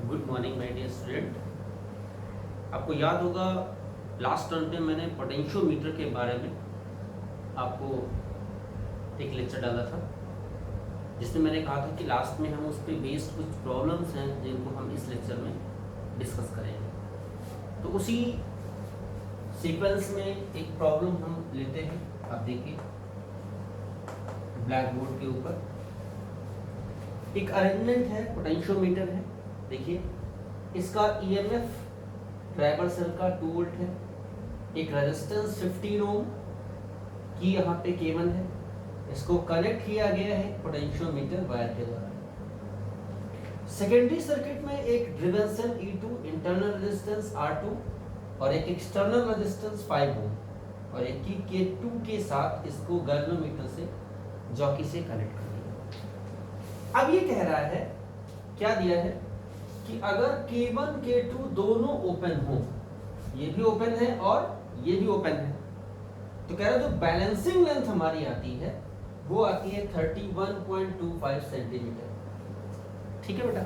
Good morning my dear student. आपको याद होगा लास्ट टर्म पे मैंने पोटेंशियोमीटर के बारे में आपको एक लेक्चर डाला था, जिसमें मैंने कहा था कि लास्ट में हम उस पर बेस्ड कुछ प्रॉब्लम्स हैं जिनको हम इस लेक्चर में डिस्कस करेंगे। तो उसी सीक्वेंस में एक प्रॉब्लम हम लेते हैं। आप देखिए ब्लैक बोर्ड के ऊपर एक अरेंजमेंट है, पोटेंशियोमीटर है। देखिए इसका ईएमएफ ड्राइवर सेल का 2 वोल्ट है, एक रेजिस्टेंस 15 ओम की यहाँ पे केबल है, इसको कनेक्ट किया गया है पोटेंशियोमीटर वायर के द्वारा। सेकेंडरी सर्किट में एक driven cell E2, internal resistance R2 और एक एक्सटर्नल रेजिस्टेंस 5 ओम और एक की K2 के साथ इसको गैल्वेनोमीटर से जॉकी से कनेक्ट कर दिया। अब ये कह रहा है, क्या दिया है कि अगर K1 K2 दोनों ओपन हो, ये भी ओपन है और ये भी ओपन है, तो कह रहा है जो बैलेंसिंग लेंथ हमारी आती है वो आती है 31.25 सेंटीमीटर। ठीक है बेटा।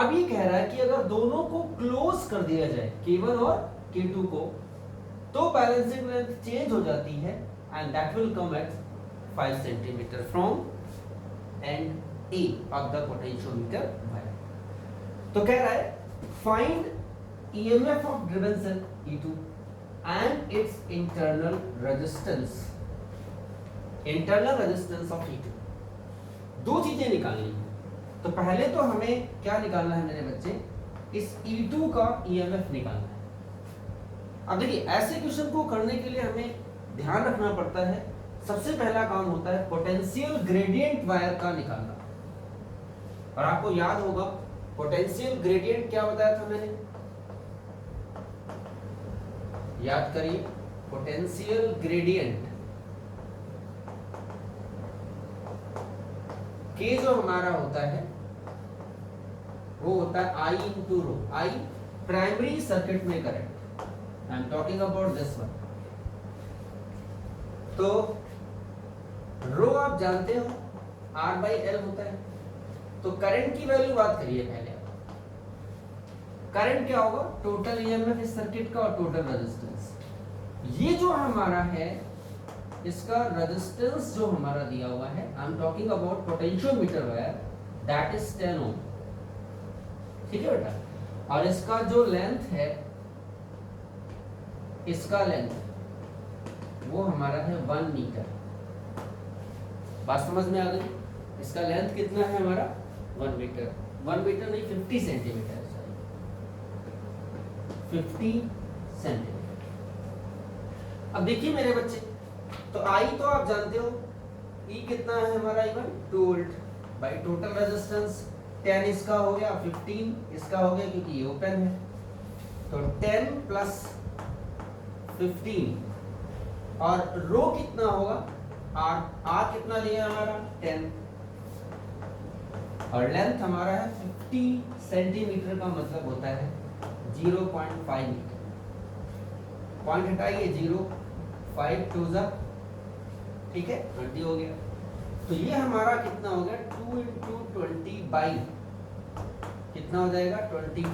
अब ये कह रहा है कि अगर दोनों को क्लोज कर दिया जाए K1 और K2 को, तो बैलेंसिंग लेंथ चेंज हो जाती है and that will come at 5 centimetre from end A of the potentiometer wire। तो कह रहा है find EMF of driven cell E2 and its internal resistance of E2। दो चीजें निकालनी है। तो पहले तो हमें क्या निकालना है मेरे बच्चे, इस E2 का EMF निकालना है। अब देखिए ऐसे क्वेश्चन को करने के लिए हमें ध्यान रखना पड़ता है, सबसे पहला काम होता है पोटेंशियल ग्रेडियंट वायर का निकालना। और आपको याद होगा पोटेंशियल ग्रेडियंट क्या बताया था मैंने, याद करिए। पोटेंशियल ग्रेडियंट के जो हमारा होता है वो होता है I into rho. I primary circuit में current, I am talking about this one. तो रो आप जानते हो R/L होता है। तो करंट की वैल्यू बात करिए पहले। करंट क्या होगा, टोटल ईएमएफ इस सर्किट का और टोटल रेजिस्टेंस। ये जो हमारा है इसका रेजिस्टेंस जो हमारा दिया हुआ है, आई am talking about potentiometer wire, that is 10 ओम। ठीक है बेटा। और इसका जो लेंथ है, इसका लेंथ वो हमारा है 1 मीटर। बात समझ में आ गई। इसका लेंथ कितना है हमारा 1 मीटर। 1 मीटर नहीं 50 सेंटीमीटर, 50 सेंटीमीटर। अब देखिए मेरे बच्चे, तो आई तो आप जानते हो, ई कितना है हमारा, even 2 volt by total resistance 10 इसका हो गया, 15 इसका हो गया क्योंकि ये ओपन है। तो 10 प्लस 15 और रो कितना होगा, आर कितना दिया हमारा 10 और लेंथ हमारा है 50 सेंटीमीटर का मतलब होता है 0.5 मीटर। पॉइंट हटाइए 0, 5 2 जा, ठीक है 20 हो गया। तो ये हमारा कितना हो गया 2 इंटू 20 बाई कितना हो जाएगा 25।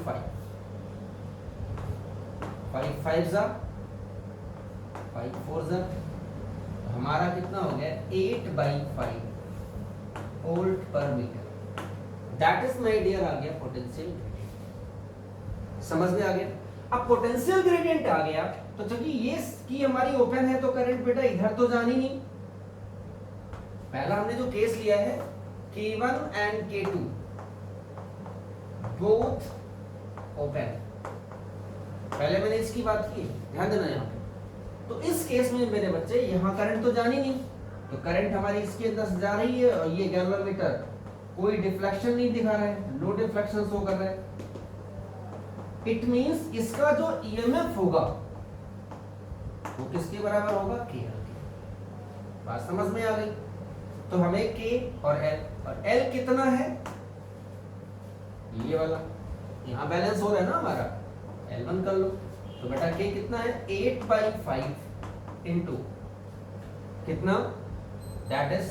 5 5 जा, 5 4 जा, हमारा कितना हो गया 8/5 वोल्ट पर metre. That is my dear आ गया पोटेंशियल ग्रेडियंट। समझ में आ गया। अब पोटेंशियल ग्रेडियंट आ गया तो चूंकि ये की हमारी ओपन है तो करंट बेटा इधर तो जानी नहीं। पहला हमने जो केस लिया है K1 and K2 both open, पहले मैंने इसकी बात की, ध्यान देना यहाँ पे। तो इस केस में मेरे बच्चे यहाँ करंट तो जानी नहीं, तो करंट हमारी इसके अंदर से जा रही है और ये गैल्वेनोमीटर कोई डिफ्लेक्शन नहीं दिखा रहा है, नो डिफ्लेक्शन शो कर रहा है। इट मींस इसका जो ईएमएफ होगा वो किसके बराबर होगा, KL के। बात समझ में आ गई। तो हमें K और L कितना है, ये वाला यहाँ बैलेंस हो रहा है ना हमारा, L1 कर लो। तो बेटा K कितना है 8/5 इंटू कितना, दैट इज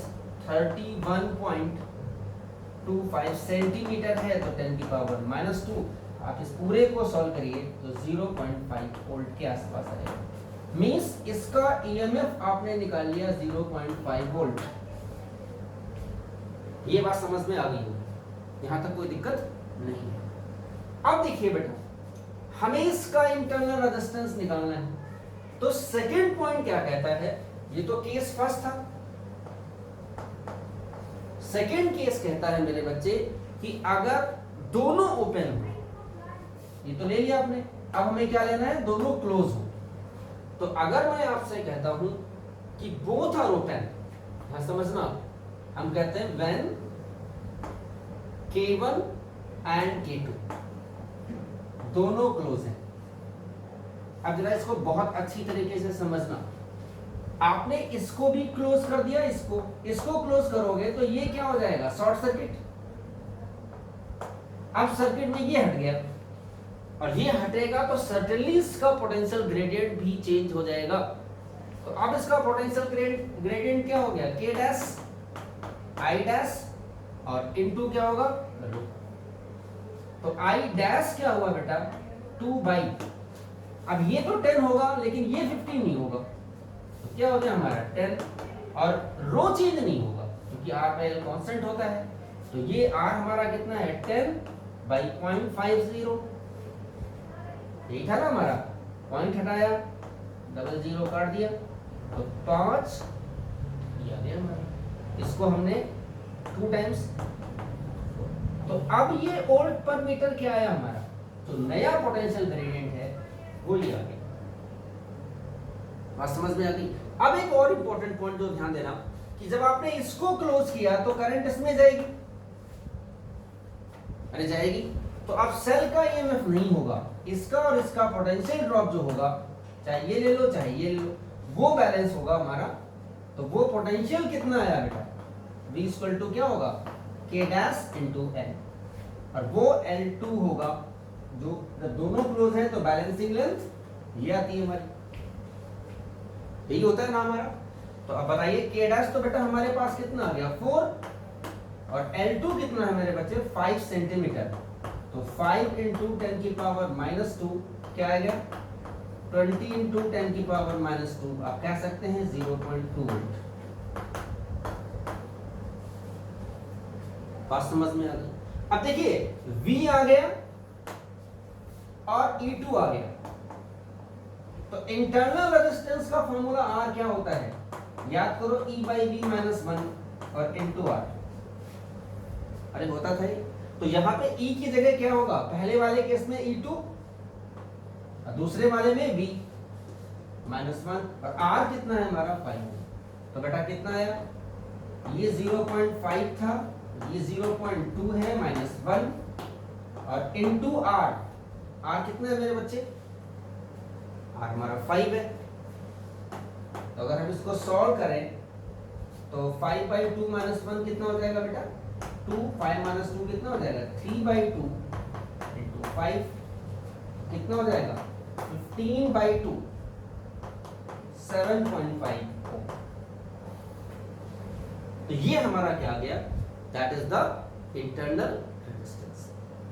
31.25 0.25 सेंटीमीटर है तो 10 की पावर -2। आप इस पूरे को सॉल्व करिए तो 0.5 वोल्ट के आसपास आएगा। मींस इसका ईएमएफ आपने निकाल लिया 0.5 वोल्ट। ये बात समझ में आ गई होगी, यहां तक कोई दिक्कत नहीं है। अब देखिए बेटा, हमें इसका इंटरनल रेजिस्टेंस निकालना है, तो सेकंड पॉइंट क्या कहता है, ये तो केस फर्स्ट था। सेकंड केस कहता है मेरे बच्चे कि अगर दोनों ओपन हो, ये तो ले लिया आपने, अब हमें क्या लेना है, दोनों क्लोज हो। तो अगर मैं आपसे कहता हूं कि बोथ आर ओपन, यहां समझना, हम कहते हैं व्हेन K1 एंड K2 दोनों क्लोज हैं। अब जरा इसको बहुत अच्छी तरीके से समझना, आपने इसको भी क्लोज कर दिया, इसको क्लोज करोगे तो ये क्या हो जाएगा, शॉर्ट सर्किट। अब सर्किट में ये हट गया और ये हटेगा तो सर्टेनली इसका पोटेंशियल ग्रेडियंट भी चेंज हो जाएगा। तो अब इसका पोटेंशियल ग्रेडियंट क्या हो गया, K डैश I डैश और इनटू क्या होगा, तो I डैश क्या हुआ बेटा, 2/, अब ये तो 10 होगा लेकिन ये 15 नहीं होगा, तो क्या हो गया हमारा 10, और रो चेंज नहीं होगा क्योंकि R बाई L कांस्टेंट होता है। तो ये R हमारा कितना है, 10/0.50, यही था ना हमारा, पॉइंट हटाया, 00 काट दिया, तो 5 ये आ गया हमारा, इसको हमने 2 टाइम्स। तो अब ये वोल्ट पर मीटर क्या आया हमारा, तो नया पोटेंशियल ग्रेडियंट है वो ये आ गया। बात समझ में आ गई। अब एक और इंपॉर्टेंट पॉइंट जो ध्यान देना कि जब आपने इसको क्लोज किया तो करंट इसमें जाएगी, अरे जाएगी, तो अब सेल का ईएमएफ नहीं होगा, इसका और इसका पोटेंशियल ड्रॉप जो होगा, चाहे ये ले लो चाहे ये ले लो, वो बैलेंस होगा हमारा। तो वो पोटेंशियल कितना आया बेटा, V इक्वल टू क्या होगा, K डैश इंटू L, और वो L2 होगा, जो जब दोनों क्लोज है तो बैलेंसिंग लेंथ ये आती है हमारी, यही होता है ना हमारा। तो अब बताइए K डैश तो बेटा हमारे पास कितना आ गया, 4, और L2 कितना है मेरे बच्चे, 5 सेंटीमीटर, तो 5 इंटू 10 की पावर -2 क्या आएगा, 20 इंटू 10 की पावर -2, आप कह सकते हैं 0.2 वोल्ट। बात समझ में आ गई। अब देखिए V आ गया और E2 आ गया, तो इंटरनल रेजिस्टेंस का फॉर्मूला R क्या होता है, याद करो, E/V-1 और इंटू R, अरे होता था ये। तो यहां पे E की जगह क्या होगा, पहले वाले केस में E2 और दूसरे वाले में V-1, और R कितना है हमारा 5, तो बेटा कितना आया, ये 0.5 था, ये 0.2 है -1, और इंटू R, R कितना है मेरे बच्चे, R हमारा 5 है। तो अगर हम इसको सॉल्व करें तो 5/2 -1 कितना हो जाएगा बेटा, 2, 5 - 2 कितना हो जाएगा, 3/2 इंटू 5 कितना हो जाएगा, 15/2, 7.5। तो ये हमारा क्या आ गया, that is the internal resistance.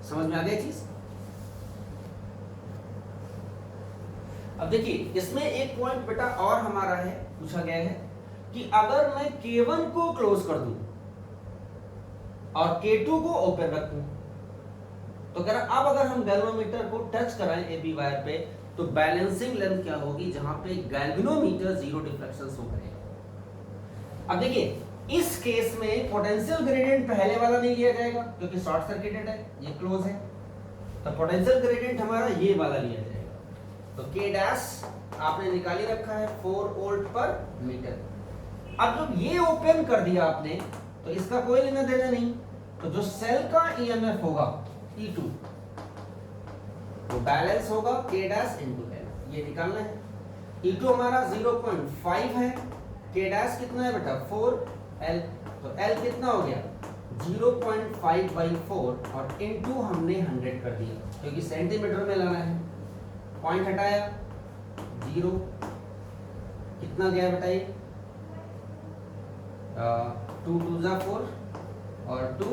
समझ में आ गया चीज। अब देखिए इसमें एक पॉइंट बेटा और हमारा है, पूछा गया है कि अगर मैं K1 को क्लोज कर दूं और K2 को ओपन रखूं, तो कह रहा अब अगर हम गैल्वेनोमीटर को टच कराएं AB वायर पे तो बैलेंसिंग लेंथ क्या होगी, जहां पे गैल्वेनोमीटर जीरो डिफ्लेक्शन शो करेगा। अब देखिए इस केस में पोटेंशियल ग्रेडियंट पहले वाला नहीं लिया जाएगा क्योंकि शॉर्ट सर्किटेड है, ये क्लोज है, तो पोटेंशियल ग्रेडियंट हमारा ये वाला लिया जाएगा। तो K डैश आपने निकाल ही रखा है 4 वोल्ट पर मीटर। अब जब ये ओपन कर दिया आपने तो इसका कोई लेना देना नहीं, तो जो सेल का ईएमएफ होगा E2 वो बैलेंस होगा K डैश इंटू L, ये निकालना है। E2 हमारा 0.5 है, K डैश कितना है बेटा 4L, तो L कितना हो गया 0.5/4 और इनटू हमने 100 कर दिया क्योंकि सेंटीमीटर में लाना है, पॉइंट हटाया 0, कितना गया बताइए, 2 2 4 और 2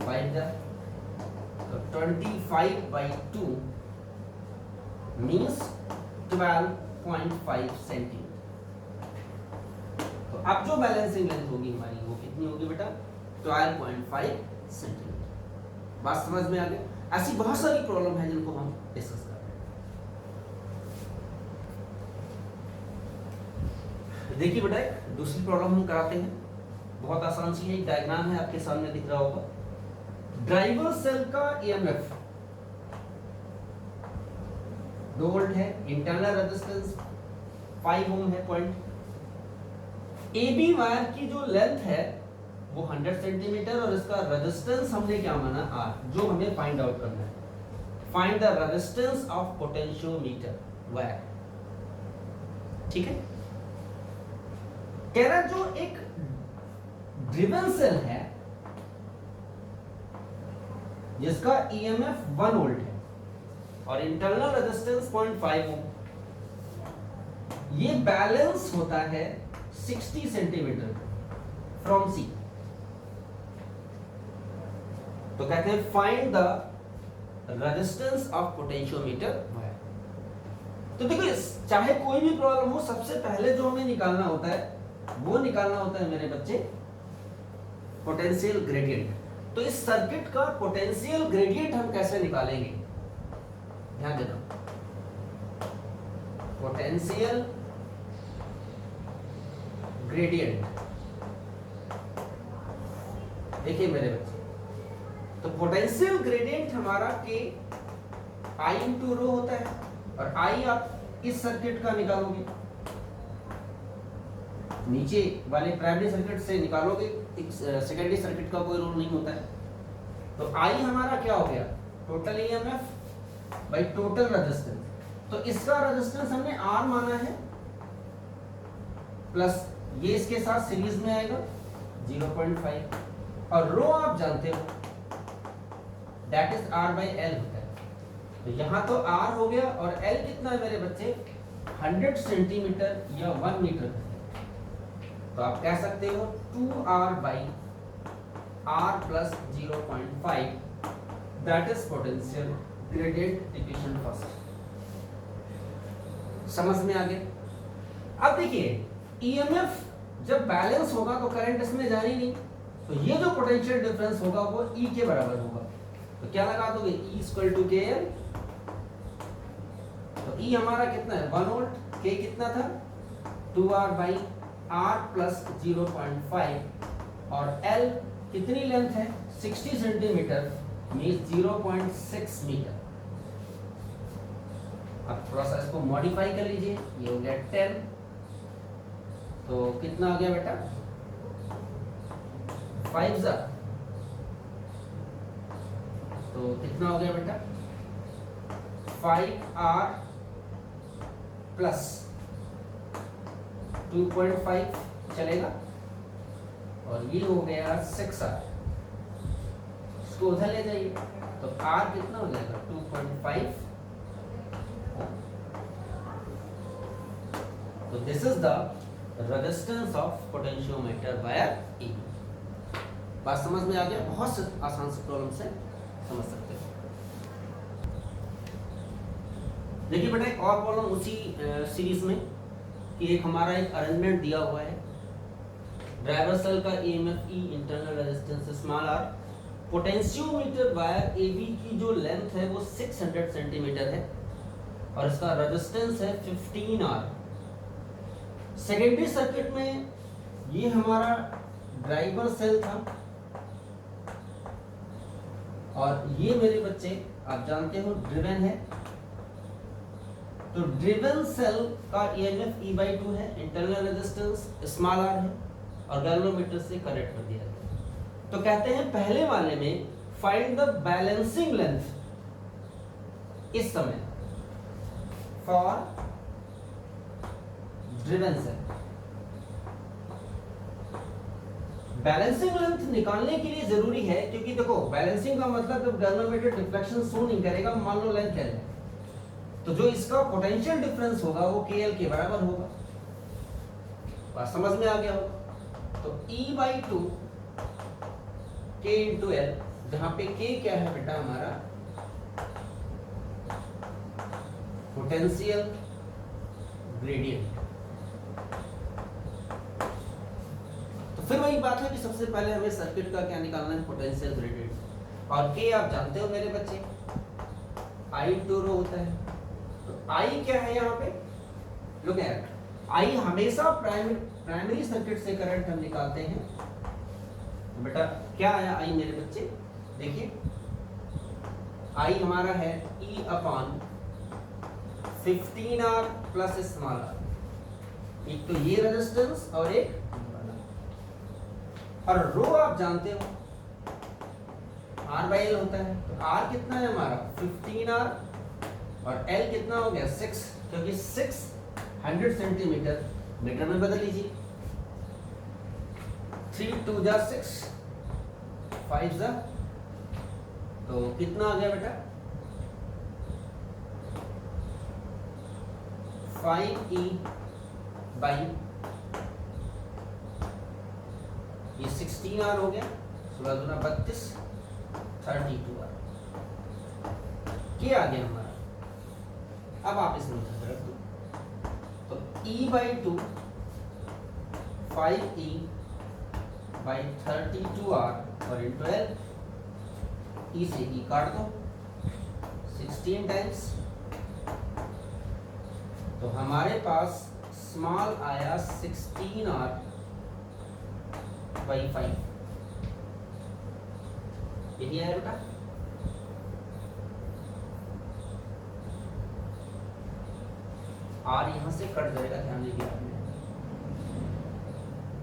5 जा, तो 25/2 मीन्स 12.5 सेंटीमीटर। तो अब जो बैलेंसिंग लेंथ होगी हमारी वो कितनी होगी बेटा? 12.5 सेंटीमीटर। बात समझ में आ गया? ऐसी बहुत सारी प्रॉब्लम है जिनको हम डिस्कस कर रहे हैं। देखिए बेटा, एक दूसरी प्रॉब्लम हम कराते हैं, बहुत आसान सी है। एक डायग्राम है आपके सामने दिख रहा होगा। ड्राइवर सेल का ईएमएफ 2 वोल्ट है, इंटरनल रेजिस्टेंस 5 ओम है पॉइंट। एबी वायर की जो लेंथ है वो 100 सेंटीमीटर और इसका रेजिस्टेंस हमने क्या माना? R, जो हमें फाइंड आउट करना है। Find the resistance of potentiometer wire. ठीक है, कह रहा जो एक ड्रिवन सेल है जिसका ईएमएफ 1 वोल्ट है और इंटरनल रेजिस्टेंस 0.5 ओम, ये बैलेंस होता है 60 सेंटीमीटर फ्रॉम सी। तो कहते हैं find the resistance of potentiometer wire. तो देखो, चाहे कोई भी प्रॉब्लम हो, सबसे पहले जो हमें निकालना होता है वो निकालना होता है मेरे बच्चे पोटेंशियल ग्रेडियंट। तो इस सर्किट का पोटेंशियल ग्रेडियंट हम कैसे निकालेंगे? ध्यान देना, पोटेंशियल ग्रेडियंट। देखिए मेरे बच्चे, तो पोटेंशियल ग्रेडियंट हमारा के आई इंटू रो होता है, और आई आप इस सर्किट का निकालोगे, नीचे वाले प्राइमरी सर्किट से निकालोगे, सेकेंडरी सर्किट का कोई रोल नहीं होता है। तो आई हमारा क्या हो गया? Total EMF by total resistance. तो इसका रेजिस्टेंस हमने आर माना है, प्लस ये इसके साथ सीरीज में आएगा 0.5, और रो आप जानते हो that is R by L होता है। तो यहां तो आर हो गया, और एल कितना है मेरे बच्चे? 100 सेंटीमीटर या 1 मीटर। तो आप कह सकते हो 2r by r plus 0.5, that is potential gradient equation first. समझ में आ गया? अब देखिए, ईएमएफ जब बैलेंस होगा तो करंट इसमें जानी नहीं, तो ये जो पोटेंशियल डिफरेंस होगा वो E के बराबर होगा। तो क्या लगा दोगे? E इक्वल टू के एल। तो E हमारा कितना है? 1 वोल्ट। K कितना था? 2r बाई r प्लस 0.5, और L कितनी लेंथ है? 60 सेंटीमीटर मीन्स 0.6 मीटर। अब थोड़ा सा इसको मॉडिफाई कर लीजिए, ये हो गया 10, तो कितना आ गया बेटा? 5 जा, तो कितना हो गया बेटा? 5r प्लस 2.5 चलेगा, और ये हो गया 6r। इसको उधर ले जाइए, तो r कितना हो जाएगा? 2.5। तो this is the resistance of potentiometer wire E। बात समझ में आ गया? बहुत से आसान से प्रॉब्लम से समझ सकते हो। देखिए बेटा, एक और प्रॉब्लम उसी सीरीज में कि एक हमारा एक अरेंजमेंट दिया हुआ है। ड्राइवर सेल का EMF E, internal resistance small r, potentiometer wire AB की जो लेंथ है वो 600 सेंटीमीटर है, और इसका रेजिस्टेंस है 15R। सेकेंडरी सर्किट में ये हमारा ड्राइवर सेल था, और ये मेरे बच्चे आप जानते हो ड्रिवन है। तो ड्रिवन सेल का ईएमएफ E/2 है, इंटरनल रेजिस्टेंस स्मॉल r है, और गैल्वेनोमीटर से कनेक्ट कर दिया गया। तो कहते हैं पहले वाले में फाइंड द बैलेंसिंग लेंथ इस समय for driven cell. Balancing length निकालने के लिए जरूरी है, क्योंकि देखो बैलेंसिंग का मतलब जब गैल्वेनोमीटर डिफ्लेक्शन शो नहीं करेगा, मान लो लेंथ L है, तो जो इसका पोटेंशियल डिफरेंस होगा वो KL के बराबर होगा। बात समझ में आ गया होगा? तो E/2 K × L जहां पे के क्या है बेटा हमारा पोटेंशियल ग्रेडियंट। तो फिर वही बात है कि सबसे पहले हमें सर्किट का क्या निकालना है, पोटेंशियल ग्रेडियंट। और के आप जानते हो मेरे बच्चे आई टू रो होता है। तो आई क्या है यहाँ पे, लुक एट, आई हमेशा प्राइमरी सर्किट से करंट हम निकालते हैं। तो बेटा क्या आया आई मेरे बच्चे, देखिए आई हमारा है E upon 15R plus small r। एक तो ये रेजिस्टेंस और एक और रो आप जानते हो R/L होता है। तो R कितना है हमारा 15R और L कितना हो गया 6, क्योंकि 600 सेंटीमीटर मीटर में बदल लीजिए। 3 2 जा 6 5 जा, तो कितना आ गया बेटा 5E बाई ये 16R हो गया, 16 दूना 32 32R क्या आ गया हमारा। अब आप इसमें रख दो, तो E/2 5E बाई 32R और इंटू L, E से E काट दो 16 टाइम्स, तो हमारे पास स्मॉल आया 16R बाई 5, यही आया बेटा। R यहां से कट जाएगा, ध्यान दीजिए आपने,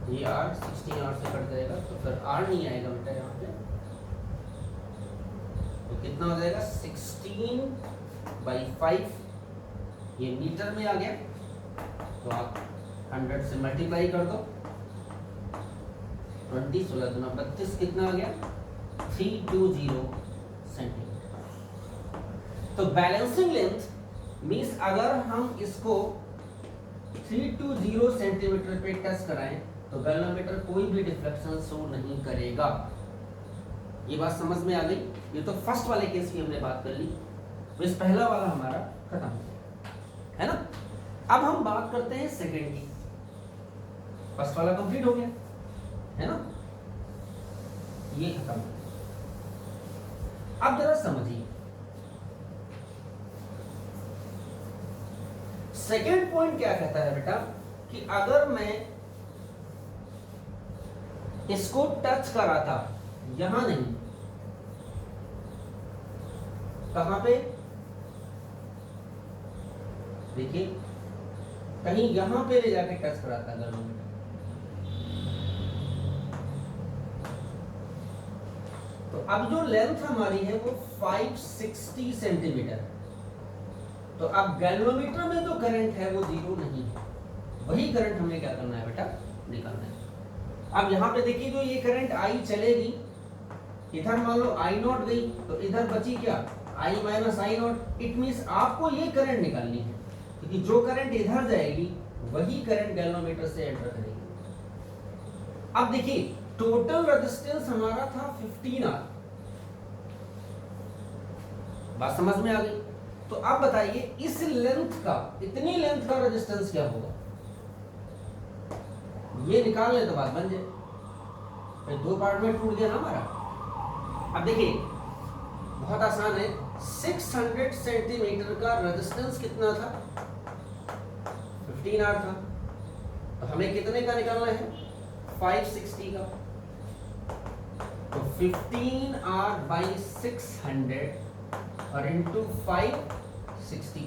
ये R 16R से कट जाएगा, तो फिर R नहीं आएगा बेटा यहाँ पे। तो कितना हो जाएगा 16/5, ये मीटर में आ गया, तो आप 100 से मल्टीप्लाई कर दो, 20 16 दूना 32 कितना आ गया 320 सेंटीमीटर। तो बैलेंसिंग लेंथ मीन्स अगर हम इसको 320 सेंटीमीटर पे टच कराएं तो गैल्वेनोमीटर कोई भी डिफ्लेक्शन शो नहीं करेगा। ये बात समझ में आ गई। ये तो फर्स्ट वाले केस की हमने बात कर ली, बस पहला वाला हमारा खत्म हो गया है ना। अब हम बात करते हैं सेकंड की। फर्स्ट वाला कंप्लीट हो गया है ना, ये खत्म हो गया। अब जरा समझिए सेकंड पॉइंट क्या कहता है बेटा, कि अगर मैं इसको टच करा था, यहां नहीं, कहां पे देखिए, कहीं यहां पे ले जाके टच करा था गैल्वेनोमीटर, तो अब जो लेंथ हमारी है वो 560 सेंटीमीटर है। तो अब गैल्वेनोमीटर में जो करंट है वो जीरो नहीं है, वही करंट हमें क्या करना है बेटा, निकालना है। अब यहाँ पे देखिए जो ये करंट आई चलेगी, इधर मान लो आई नॉट गई, तो इधर बची क्या I minus I naught. It means आपको ये करंट निकालनी है, क्योंकि जो करंट इधर जाएगी वही करंट गैल्वेनोमीटर से एंटर करेगी। अब देखिए टोटल रेजिस्टेंस हमारा था 15R, बात समझ में आ गई। तो अब बताइए इस लेंथ का, इतनी लेंथ का रेजिस्टेंस क्या होगा, ये निकाल ले तो बात बन जाए। फिर दो पार्ट में टूट गया ना हमारा। अब देखिए बहुत आसान है, 600 सेंटीमीटर का रेजिस्टेंस कितना था 15R था, तो हमें कितने का निकालना है 560 का। तो 15R/600 और इंटू 560,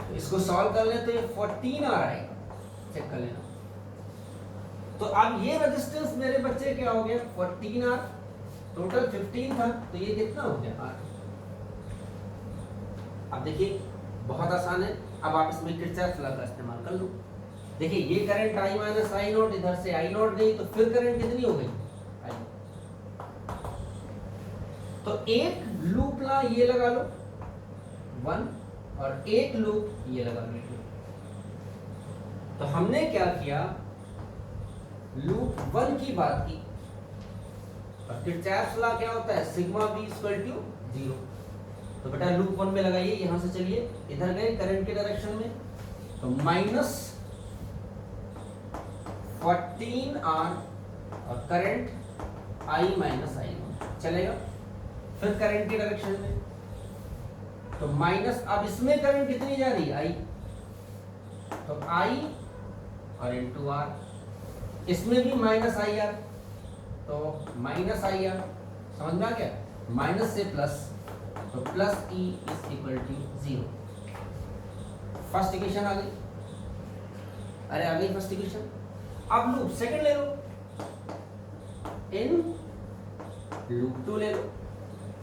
तो इसको सॉल्व कर लें तो ये 14R आएगा, चेक कर लेना। तो अब ये रेजिस्टेंस मेरे बच्चे क्या हो गया 14R, टोटल 15 था, तो ये कितना हो गया R। अब देखिए बहुत आसान है, अब आप इसमें किरचॉफ लॉ का इस्तेमाल कर लो। देखिए ये current I minus I not, इधर से आई नॉट गई, तो फिर करंट कितनी हो गई I। तो एक लूप ला ये लगा लो 1, और एक लूप ये लगा लो 2। तो हमने क्या किया, लूप 1 की बात की, और किरचॉफ्स लॉ क्या होता है, सिग्मा बी इक्वल टू 0। तो बेटा लूप 1 में लगाइए, यहां से चलिए इधर गए करंट के डायरेक्शन में, तो माइनस 14R और करंट I माइनस I चलेगा। फिर करंट की डायरेक्शन में तो माइनस, अब इसमें करंट कितनी जा रही है, I, तो I और इंटू R, इसमें भी माइनस IR, तो माइनस IR, समझ में आ गया, माइनस से प्लस, तो plus E is equal to 0। First equation आ गई, अरे आ गई फर्स्ट इक्वेशन। अब लूप सेकंड ले लो, इन लूप 2 ले लो,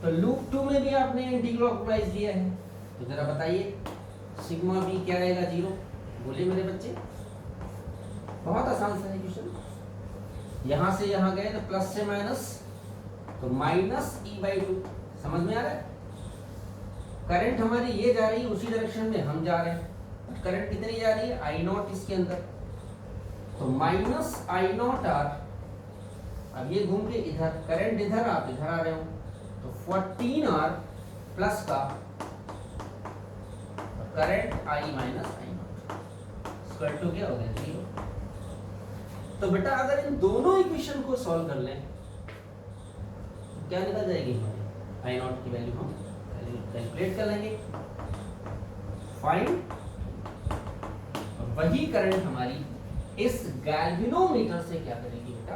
तो लूप 2 में भी आपने एंटी क्लॉकवाइज लिया है, तो जरा बताइए सिग्मा बी क्या रहेगा, 0। बोलिए मेरे बच्चे, बहुत आसान सा है क्वेश्चन। यहां से यहां गए तो प्लस से माइनस, तो माइनस E/2, समझ में आ रहा है। करंट हमारी ये जा रही है, उसी डायरेक्शन में हम जा रहे हैं, करंट कितनी जा रही है, I0 इसके अंदर, तो माइनस I0R, अब ये घूम के इधर, करंट इधर, आप इधर आ रहे हो, तो 14R प्लस का current I minus I0 square to क्या हो गया, 0। तो बेटा अगर इन दोनों इक्वेशन को सॉल्व कर लें तो क्या निकल जाएगी हमारी, I0 की वैल्यू हम कैलकुलेट कर लेंगे, फाइंड, और वही करंट हमारी इस गैल्वेनोमीटर से क्या करेगी बेटा,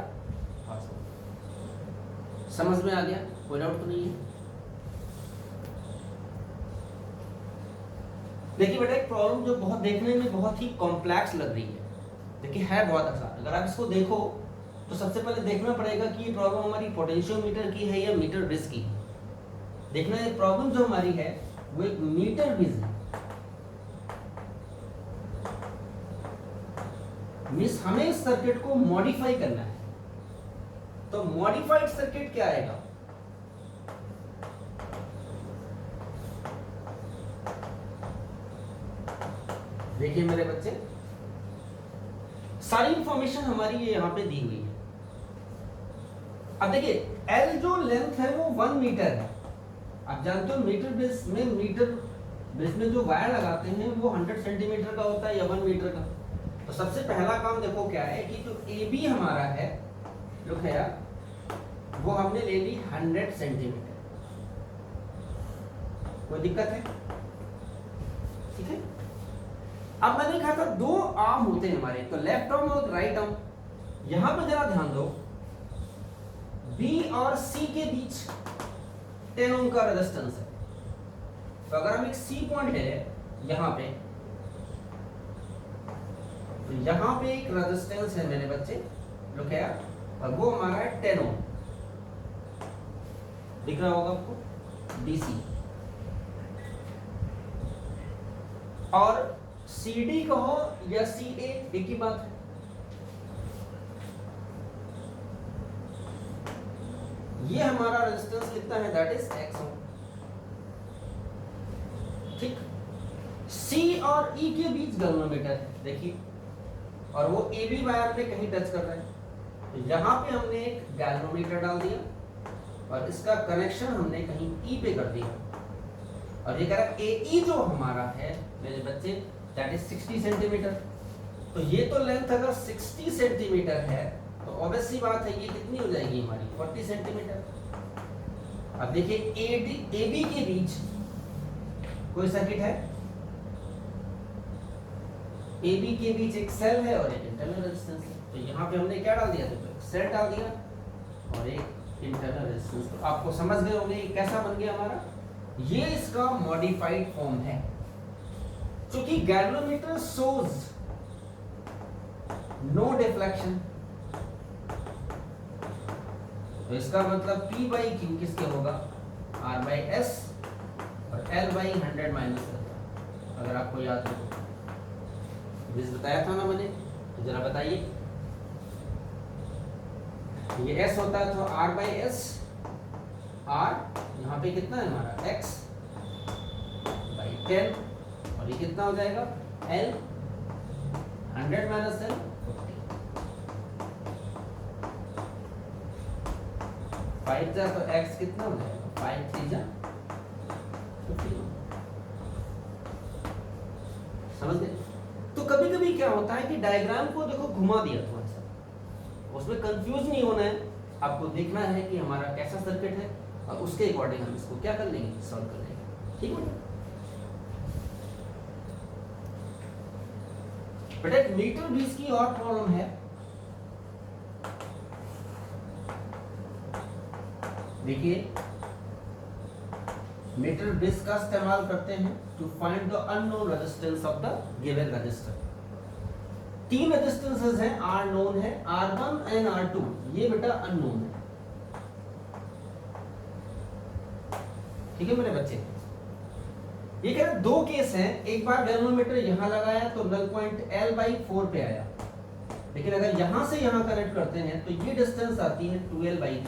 पास होगी। समझ में आ गया, कोई डाउट तो नहीं है। देखिए बेटा एक प्रॉब्लम जो बहुत देखने में बहुत ही कॉम्प्लेक्स लग रही है, देखिए है बहुत आसान। अगर आप इसको देखो तो सबसे पहले देखना पड़ेगा कि ये प्रॉब्लम हमारी पोटेंशियोमीटर की है या मीटर ब्रिज की। देखना ये प्रॉब्लम जो हमारी है वो एक मीटर ब्रिज है, मींस हमें इस सर्किट को मॉडिफाई करना है। तो मॉडिफाइड सर्किट क्या आएगा, देखिए मेरे बच्चे, सारी इंफॉर्मेशन हमारी ये यहां पे दी हुई है। अब देखिए L जो लेंथ है वो 1 मीटर है। आप जानते हो मीटर ब्रिज में जो वायर लगाते हैं वो 100 सेंटीमीटर का होता है या 1 मीटर का। तो सबसे पहला काम देखो क्या है कि जो AB हमारा है, लुक है यार, वो हमने ले ली 100 सेंटीमीटर। कोई दिक्कत है, ठीक है। अब मैंने कहा था 2 आर्म होते हैं हमारे, तो लेफ्ट आर्म और राइट आर्म। यहां पर जरा ध्यान दो, B और C के बीच 10 ओम का रेजिस्टेंस है। तो अगर हम एक C पॉइंट है यहां पे, तो यहां पे एक रेजिस्टेंस है मेरे बच्चे, जो क्या, और वो हमारा है 10 ओम, दिख रहा होगा आपको, DC। और CD कहो या CA एक ही बात है। ये हमारा रेजिस्टेंस कितना है, दैट इज X ओम, ठीक। C और E के बीच गैल्वेनोमीटर है, देखिए, और वो AB वायर पे कहीं टच कर रहे हैं। तो यहां पे हमने एक गैल्वेनोमीटर डाल दिया और इसका कनेक्शन हमने कहीं E पे कर दिया, और ये कह रहा AE जो हमारा है मेरे बच्चे, दैट इज 60 सेंटीमीटर। तो ये तो लेंथ अगर 60 सेंटीमीटर है तो ऑब्वियस सी बात है ये कितनी हो जाएगी हमारी, 40 सेंटीमीटर। अब देखिए AB के बीच कोई सर्किट है, AB के बीच एक सेल है और एक इंटरनल रेजिस्टेंस है। तो यहाँ पे हमने क्या डाल दिया, तो एक सेल डाल दिया और एक इंटरनल रेजिस्टेंस। तो आपको समझ गए होंगे ये कैसा बन गया हमारा, ये इसका मॉडिफाइड फॉर्म है। क्योंकि गैल्वेनोमीटर शोज नो डिफ्लेक्शन, तो इसका मतलब P/Q किसके होगा, R/S और L/100 माइनस, अगर आपको याद हो तो बताया था ना मैंने, तो जरा बताइए। ये S होता है तो R/S, R यहाँ पे कितना है हमारा X/10, और ये कितना हो जाएगा L, 100 माइनस L, 40। 5 जा तो x कितना हो जाएगा, 5 3 जा 15। समझ गए? तो कभी कभी क्या होता है कि डायग्राम को देखो घुमा दिया थोड़ा सा, उसमें कंफ्यूज नहीं होना है, आपको देखना है कि हमारा कैसा सर्किट है और उसके अकॉर्डिंग हम इसको क्या कर लेंगे, सॉल्व कर लेंगे। ठीक है बेटा? एक मीटर बीस की और प्रॉब्लम है, देखिए मीटर बेस का इस्तेमाल करते हैं to find the unknown resistance of the given resistor. तीन रेजिस्टेंसेस हैं, आर नोन है, R1 एंड R2, ये बेटा अननोन है। ठीक है मेरे बच्चे? ये कह रहे दो केस हैं, एक बार गैल्वेनोमीटर यहां लगाया तो नल पॉइंट L/4 पे आया, लेकिन अगर यहां से यहां कनेक्ट करते हैं तो ये डिस्टेंस आती है 2L/3।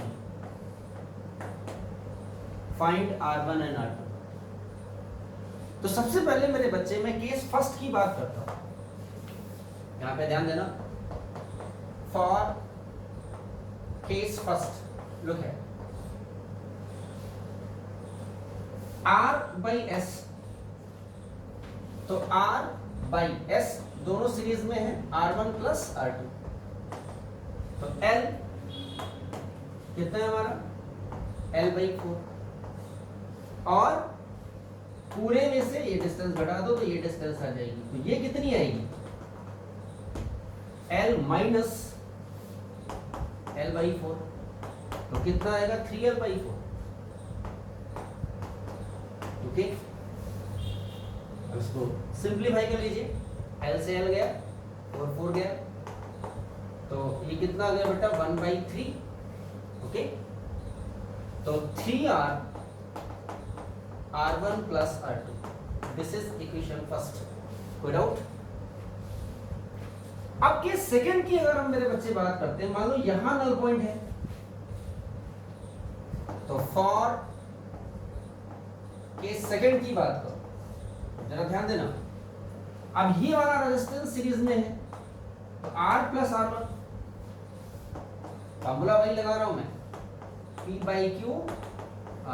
Find R1 and R2। तो सबसे पहले मेरे बच्चे मैं केस फर्स्ट की बात करता हूं, यहां पे ध्यान देना। फॉर केस फर्स्ट लुक है R/S, तो R/S दोनों सीरीज में है, R1 प्लस R2, तो L कितना है हमारा, L/4, और पूरे में से ये डिस्टेंस घटा दो तो ये डिस्टेंस आ जाएगी, तो ये कितनी आएगी, L माइनस L/4, तो कितना आएगा 3L/4। ओके, अब इसको सिंप्लीफाई कर लीजिए, L से L गया और 4 गया, तो ये कितना आ गया बेटा 1/3। ओके, तो 3R R1 plus R2, this is equation first. कोई डाउट? अब के सेकंड की अगर हम मेरे बच्चे बात करते हैं, मान लो यहां नल पॉइंट है, तो फॉर के सेकंड की बात करो, जरा ध्यान देना। अब ये वाला रेजिस्टेंस सीरीज में है, तो R प्लस R1, फॉर्मूला वही लगा रहा हूं मैं, P/Q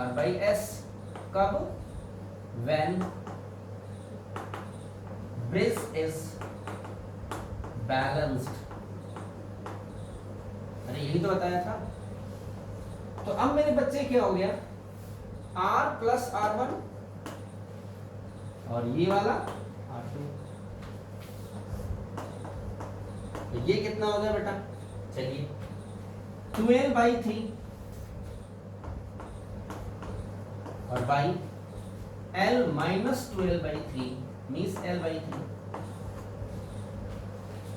R/S। कब? when bridge is balanced। अरे यही तो बताया था। तो अब मेरे बच्चे क्या हो गया, R प्लस R1 और ये वाला R2, तो ये कितना हो गया बेटा, चलिए 12/3 और by L minus 12/3 means L/3,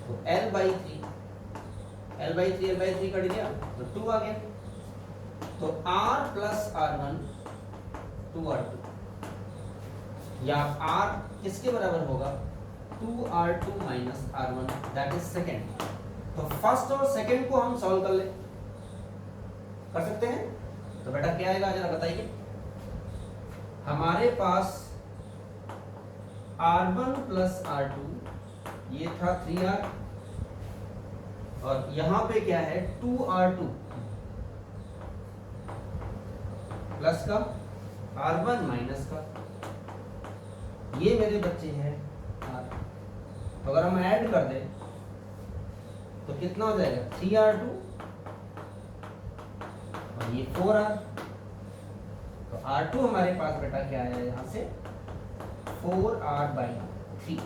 तो L/3 कट गया तो 2 आ गया, तो R प्लस R1 2R2, या R किसके बराबर होगा, 2R2 minus R1, that is second. तो फर्स्ट और सेकेंड को हम सॉल्व कर ले, कर सकते हैं। तो बेटा क्या आएगा जरा बताइए, हमारे पास R1 प्लस R2, ये था 3R, और यहां पे क्या है 2R2 प्लस का R1 माइनस का, ये मेरे बच्चे हैं R। तो अगर हम ऐड कर दें तो कितना हो जाएगा 3R2 और ये 4R, तो R2 हमारे पास बेटा क्या आया यहां से 4R/3।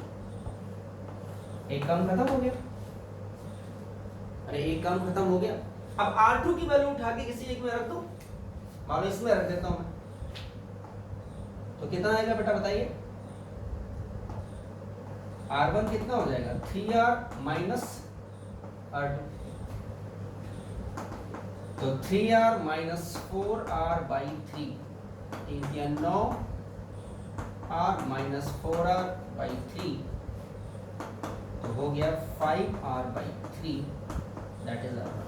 एक काम खत्म हो गया, अरे एक काम खत्म हो गया। अब R2 की वैल्यू उठा के किसी एक में रख दो, मान लो इसमें रख देता हूं मैं, तो कितना आएगा बेटा बताइए, R1 कितना हो जाएगा 3R माइनस R2, तो 3R minus 4R/3 इंटिया 9R minus 4R/3, तो हो गया 5R/3, दैट इज R1।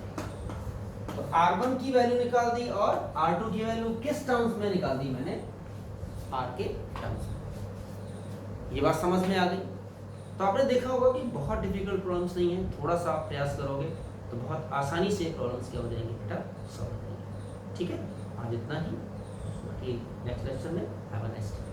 तो R1 की वैल्यू निकाल दी और R2 की वैल्यू किस टर्म्स में निकाल दी मैंने, R के टर्म्स में। ये बात समझ में आ गई? तो आपने देखा होगा कि बहुत डिफिकल्ट प्रॉब्लम्स नहीं है, थोड़ा सा आप प्रयास करोगे तो बहुत आसानी से प्रॉब्लम्स क्या हो जाएंगे बेटा, सॉल्व हो जाएंगे। ठीक है, आज इतना ही, बाकी नेक्स्ट लेक्चर में हैव अ नाइस डे।